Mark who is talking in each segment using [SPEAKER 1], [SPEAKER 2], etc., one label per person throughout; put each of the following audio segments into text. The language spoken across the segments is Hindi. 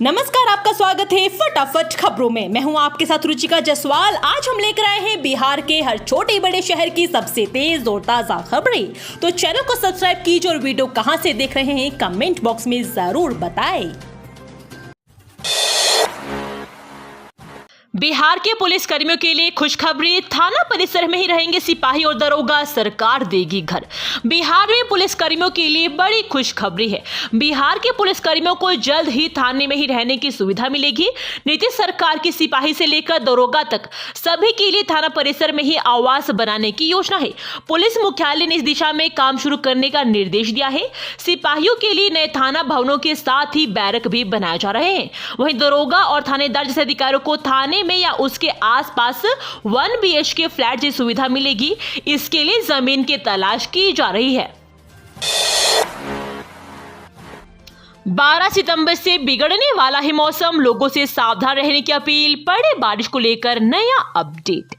[SPEAKER 1] नमस्कार, आपका स्वागत है फटाफट खबरों में। मैं हूं आपके साथ रुचिका जायसवाल। आज हम लेकर आए हैं बिहार के हर छोटे बड़े शहर की सबसे तेज और ताजा खबरें। तो चैनल को सब्सक्राइब कीजिए और वीडियो कहां से देख रहे हैं कमेंट बॉक्स में जरूर बताएं। बिहार के पुलिस कर्मियों के लिए खुशखबरी, थाना परिसर में ही रहेंगे सिपाही और दरोगा, सरकार देगी घर। बिहार में पुलिस कर्मियों के लिए बड़ी खुशखबरी है। बिहार के पुलिस कर्मियों को जल्द ही थाने में ही रहने की सुविधा मिलेगी। नीतीश सरकार की सिपाही से लेकर दरोगा तक सभी के लिए थाना परिसर में ही आवास बनाने की योजना है। पुलिस मुख्यालय ने इस दिशा में काम शुरू करने का निर्देश दिया है। सिपाहियों के लिए नए थाना भवनों के साथ ही बैरक भी बनाए जा रहे हैं। वहीं दरोगा और थानेदार जैसे अधिकारियों को थाने में या उसके आसपास 1 BHK फ्लैट की सुविधा मिलेगी। इसके लिए जमीन की तलाश की जा रही है। 12 सितंबर से बिगड़ने वाला है मौसम, लोगों से सावधान रहने की अपील। पड़े बारिश को लेकर नया अपडेट।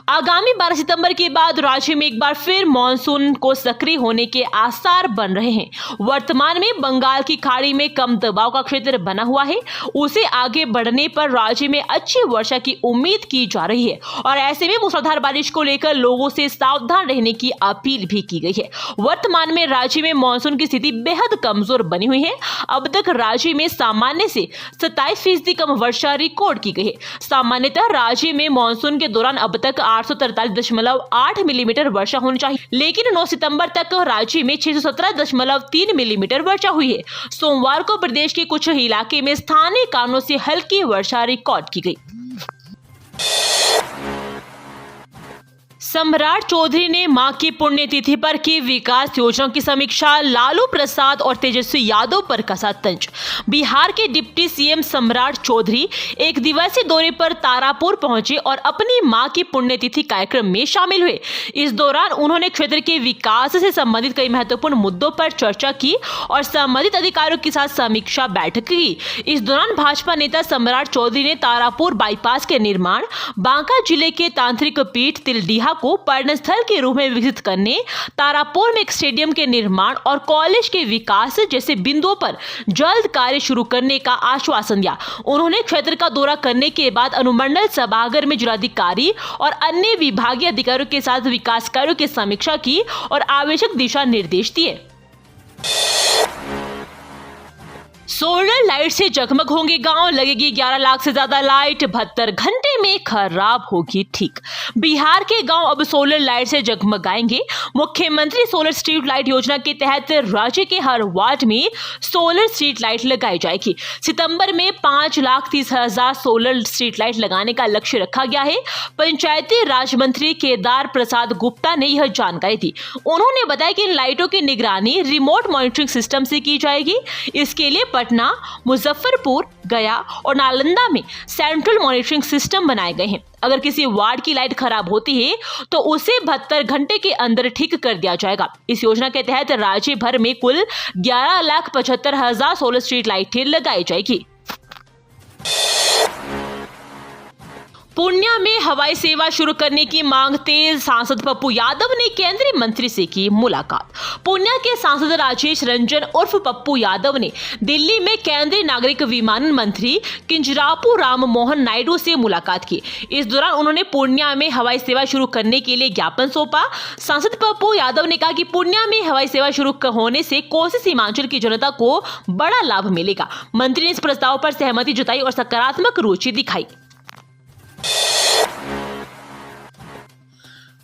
[SPEAKER 1] आगामी 12 सितंबर के बाद राज्य में एक बार फिर मानसून को सक्रिय होने के आसार बन रहे हैं। वर्तमान में बंगाल की खाड़ी में कम दबाव का क्षेत्र बना हुआ है। उसे आगे बढ़ने पर राज्य में अच्छी वर्षा की उम्मीद की जा रही है और ऐसे में मूसलाधार बारिश को लेकर लोगों से सावधान रहने की अपील भी की गई है। वर्तमान में राज्य में मानसून की स्थिति बेहद कमजोर बनी हुई है। अब तक राज्य में सामान्य से 27% कम वर्षा रिकॉर्ड की गई है। सामान्यतः राज्य में मानसून के दौरान अब तक 843.8 मिलीमीटर वर्षा होनी चाहिए, लेकिन 9 सितंबर तक राज्य में 617.3 मिलीमीटर वर्षा हुई है। सोमवार को प्रदेश के कुछ इलाके में स्थानीय कारणों से हल्की वर्षा रिकॉर्ड की गई। सम्राट चौधरी ने मां की पुण्यतिथि पर की विकास योजनाओं की समीक्षा। लालू प्रसाद और तेजस्वी यादव पर कसा तंज। बिहार के डिप्टी सीएम सम्राट चौधरी एक दिवसीय दौरे पर तारापुर पहुंचे और अपनी मां की पुण्यतिथि कार्यक्रम में शामिल हुए। इस दौरान उन्होंने क्षेत्र के विकास से संबंधित कई महत्वपूर्ण मुद्दों पर चर्चा की और संबंधित अधिकारियों के साथ समीक्षा बैठक की। इस दौरान भाजपा नेता सम्राट चौधरी ने तारापुर बाईपास के निर्माण, बांका जिले के तांत्रिक पीठ तिलडीहा को पर्यटन स्थल के रूप में विकसित करने, तारापुर में एक स्टेडियम के निर्माण और कॉलेज के विकास जैसे बिंदुओं पर जल्द कार्य शुरू करने का आश्वासन दिया। उन्होंने क्षेत्र का दौरा करने के बाद अनुमंडल सभागार में जिलाधिकारी और अन्य विभागीय अधिकारियों के साथ विकास कार्यों की समीक्षा की और आवश्यक दिशा निर्देश दिए। सोलर लाइट से जगमग होंगे गांव, लगेगी 11 लाख से ज्यादा लाइट, 72 घंटे में खराब होगी ठीक। बिहार के गांव अब सोलर लाइट से जगमगाएंगे। मुख्यमंत्री सोलर स्ट्रीट लाइट योजना के तहत राज्य के हर वार्ड में सोलर स्ट्रीट लाइट लगाई जाएगी। सितंबर में 5,30,000 सोलर स्ट्रीट लाइट लगाने का लक्ष्य रखा गया है। पंचायती राज मंत्री केदार प्रसाद गुप्ता ने यह जानकारी दी। उन्होंने बताया कि इन लाइटों की निगरानी रिमोट मॉनिटरिंग सिस्टम से की जाएगी। इसके लिए पटना, मुजफ्फरपुर, गया और नालंदा में सेंट्रल मॉनिटरिंग सिस्टम बनाए गए हैं। अगर किसी वार्ड की लाइट खराब होती है तो उसे 72 घंटे के अंदर ठीक कर दिया जाएगा। इस योजना के तहत राज्य भर में कुल 11,75,000 सोलर स्ट्रीट लाइटें लगाई जाएगी। पूर्णिया में हवाई सेवा शुरू करने की मांग तेज, सांसद पप्पू यादव ने केंद्रीय मंत्री से की मुलाकात। पूर्णिया के सांसद राजेश रंजन उर्फ पप्पू यादव ने दिल्ली में केंद्रीय नागरिक विमानन मंत्री किंजरापू राम मोहन नायडू से मुलाकात की। इस दौरान उन्होंने पूर्णिया में हवाई सेवा शुरू करने के लिए ज्ञापन सौंपा। सांसद पप्पू यादव ने कहा कि पूर्णिया में हवाई सेवा शुरू होने से कोसी सीमांचल की जनता को बड़ा लाभ मिलेगा। मंत्री ने इस प्रस्ताव पर सहमति जताई और सकारात्मक रुचि दिखाई।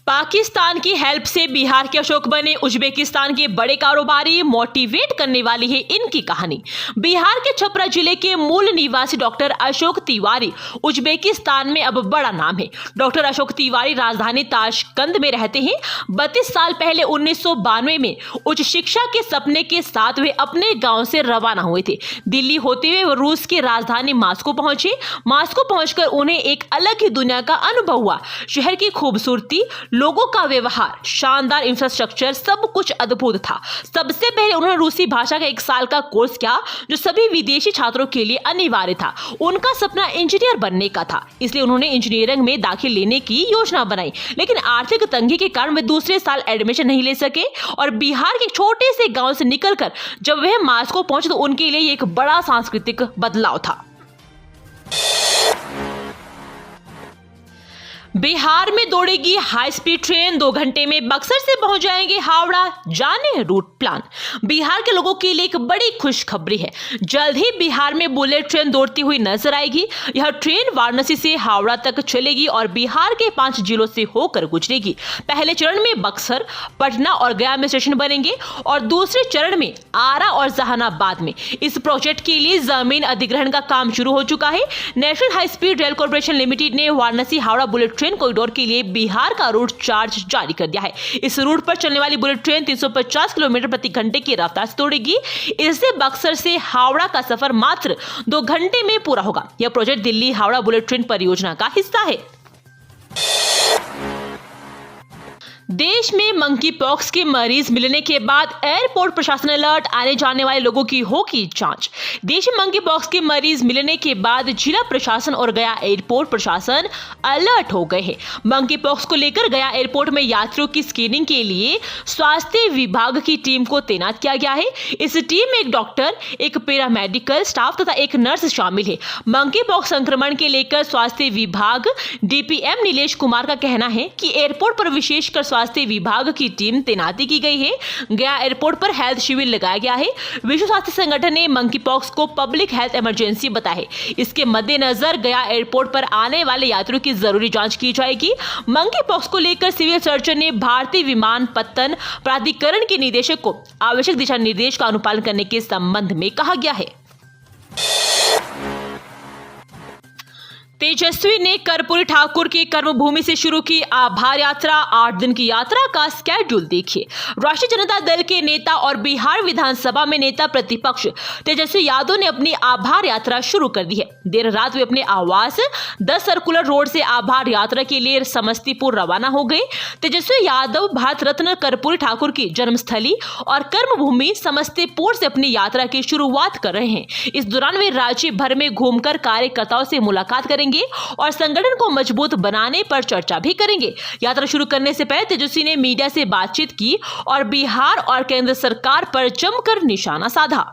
[SPEAKER 1] पाकिस्तान की हेल्प से बिहार के अशोक बने उज्बेकिस्तान के बड़े कारोबारी, मोटिवेट करने वाली है इनकी कहानी। बिहार के छपरा जिले के मूल निवासी डॉक्टर अशोक तिवारी उज्बेकिस्तान में अब बड़ा नाम है। डॉक्टर अशोक तिवारी राजधानी ताशकंद में रहते हैं। 32 साल पहले 1992 में उच्च शिक्षा के सपने के साथ वे अपने गांव से रवाना हुए थे। दिल्ली होते हुए वो रूस की राजधानी मास्को पहुंचे। मास्को पहुंचकर उन्हें एक अलग ही दुनिया का अनुभव हुआ। शहर की खूबसूरती, लोगों का व्यवहार, शानदार इंफ्रास्ट्रक्चर, सब कुछ अद्भुत था। सबसे पहले उन्होंने रूसी भाषा का 1 साल का कोर्स किया जो सभी विदेशी छात्रों के लिए अनिवार्य था। उनका सपना इंजीनियर बनने का था, इसलिए उन्होंने इंजीनियरिंग में दाखिल लेने की योजना बनाई, लेकिन आर्थिक तंगी के कारण वे दूसरे साल एडमिशन नहीं ले सके और बिहार के छोटे से गांव से निकलकर जब वह मास्को पहुंचे तो उनके लिए एक बड़ा सांस्कृतिक बदलाव था। बिहार में दौड़ेगी हाई स्पीड ट्रेन, 2 घंटे में बक्सर से पहुंच जाएंगे हावड़ा, जाने रूट प्लान। बिहार के लोगों के लिए एक बड़ी खुशखबरी है, जल्द ही बिहार में बुलेट ट्रेन दौड़ती हुई नजर आएगी। यह ट्रेन वाराणसी से हावड़ा तक चलेगी और बिहार के 5 जिलों से होकर गुजरेगी। पहले चरण में बक्सर, पटना और गया में स्टेशन बनेंगे और दूसरे चरण में आरा और जहानाबाद में। इस प्रोजेक्ट के लिए जमीन अधिग्रहण का काम शुरू हो चुका है। National high speed rail corporation limited ने Varanasi Howrah bullet train corridor के लिए बिहार का रूट चार्ज जारी कर दिया है। इस रूट पर चलने वाली बुलेट ट्रेन 350 किलोमीटर प्रति घंटे की रफ्तार से दौड़ेगी। इससे बक्सर से हावड़ा का सफर मात्र 2 घंटे में पूरा होगा। यह project Delhi Howrah bullet train परियोजना का हिस्सा है। देश में मंकी पॉक्स के मरीज मिलने के बाद एयरपोर्ट प्रशासन अलर्ट, आने जाने वाले लोगों की होगी जांच। देश में मंकी पॉक्स के मरीज मिलने के बाद जिला प्रशासन और गया एयरपोर्ट प्रशासन अलर्ट हो गए हैं। मंकी पॉक्स को लेकर गया एयरपोर्ट में यात्रियों की स्क्रीनिंग के लिए स्वास्थ्य विभाग की टीम को तैनात किया गया है। इस टीम में एक डॉक्टर, एक पैरामेडिकल स्टाफ तथा एक नर्स शामिल है। मंकी पॉक्स संक्रमण के लेकर स्वास्थ्य विभाग डीपीएम नीलेश कुमार का कहना है कि एयरपोर्ट पर विशेषकर स्वास्थ्य विभाग की टीम तैनाती की गई है। गया एयरपोर्ट पर हेल्थ शिविर लगाया गया है। विश्व स्वास्थ्य संगठन ने मंकी पॉक्स को पब्लिक हेल्थ इमरजेंसी बताया है। इसके मद्देनजर गया एयरपोर्ट पर आने वाले यात्रियों की जरूरी जांच की जाएगी। मंकी पॉक्स को लेकर सिविल सर्जन ने भारतीय विमानपत्तन प्राधिकरण के निदेशक को आवश्यक दिशा निर्देश का अनुपालन करने के संबंध में कहा गया है। तेजस्वी ने कर्पूरी ठाकुर की कर्मभूमि से शुरू की आभार यात्रा। 8 दिन की यात्रा का स्केड्यूल देखिए। राष्ट्रीय जनता दल के नेता और बिहार विधानसभा में नेता प्रतिपक्ष तेजस्वी यादव ने अपनी आभार यात्रा शुरू कर दी है। देर रात वे अपने आवास 10 सर्कुलर रोड से आभार यात्रा के लिए समस्तीपुर रवाना हो गए। तेजस्वी यादव भारत रत्न कर्पूरी ठाकुर की जन्मस्थली और कर्मभूमि समस्तीपुर से अपनी यात्रा की शुरुआत कर रहे हैं। इस दौरान वे राज्य भर में घूमकर कार्यकर्ताओं से मुलाकात करेंगे और संगठन को मजबूत बनाने पर चर्चा भी करेंगे। यात्रा शुरू करने से पहले तेजस्वी ने मीडिया से बातचीत की और बिहार और केंद्र सरकार पर जमकर निशाना साधा।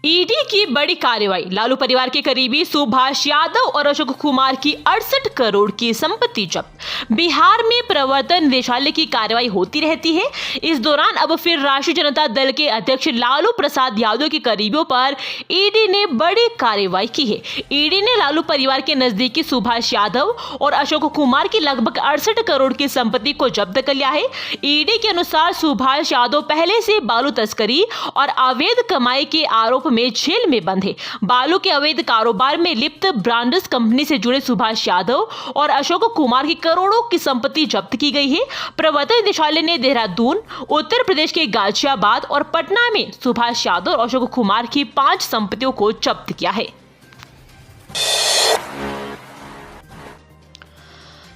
[SPEAKER 1] ईडी की बड़ी कार्रवाई, लालू परिवार के करीबी सुभाष यादव और अशोक कुमार की 68 करोड़ की संपत्ति जब्त। बिहार में प्रवर्तन निदेशालय की कार्रवाई होती रहती है। इस दौरान अब फिर राष्ट्रीय जनता दल के अध्यक्ष लालू प्रसाद यादव के करीबियों पर ईडी ने बड़ी कार्रवाई की है। ईडी ने लालू परिवार के नजदीकी सुभाष यादव और अशोक कुमार की लगभग 68 करोड़ की संपत्ति को जब्त कर लिया है। ईडी के अनुसार सुभाष यादव पहले से बालू तस्करी और अवैध कमाई के आरोप में जेल में बंद है। बालू के अवैध कारोबार में लिप्त ब्रांड्स कंपनी से जुड़े सुभाष यादव और अशोक कुमार की करोड़ों की संपत्ति जब्त की गई है। प्रवर्तन निदेशालय ने देहरादून, उत्तर प्रदेश के गाजियाबाद और पटना में सुभाष यादव और अशोक कुमार की 5 संपत्तियों को जब्त किया है।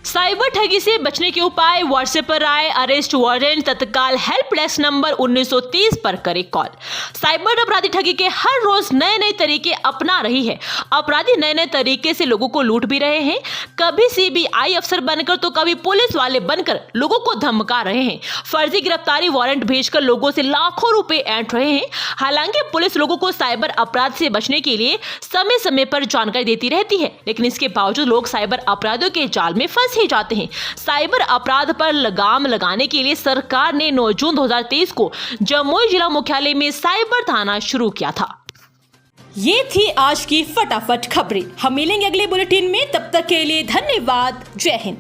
[SPEAKER 1] साइबर ठगी से बचने के उपाय, व्हाट्सएप पर आए अरेस्ट वारंट, तत्काल हेल्प डेस्क नंबर 1930 पर करें कॉल। साइबर अपराधी ठगी के हर रोज नए नए तरीके अपना रही है। अपराधी नए नए तरीके से लोगों को लूट भी रहे हैं, कभी सीबीआई अफसर बनकर तो कभी पुलिस वाले बनकर लोगों को धमका रहे हैं। फर्जी गिरफ्तारी वारंट भेजकर लोगों से लाखों रुपए ऐंठ रहे हैं। हालांकि पुलिस लोगों को साइबर अपराध से बचने के लिए समय समय पर जानकारी देती रहती है, लेकिन इसके बावजूद लोग साइबर अपराधियों के जाल में फंस ही जाते हैं। साइबर अपराध पर लगाम लगाने के लिए सरकार ने 9 जून 2023 को जमुई जिला मुख्यालय में साइबर थाना शुरू किया था।
[SPEAKER 2] ये थी आज की फटाफट खबरें। हम मिलेंगे अगले बुलेटिन में, तब तक के लिए धन्यवाद। जय हिंद।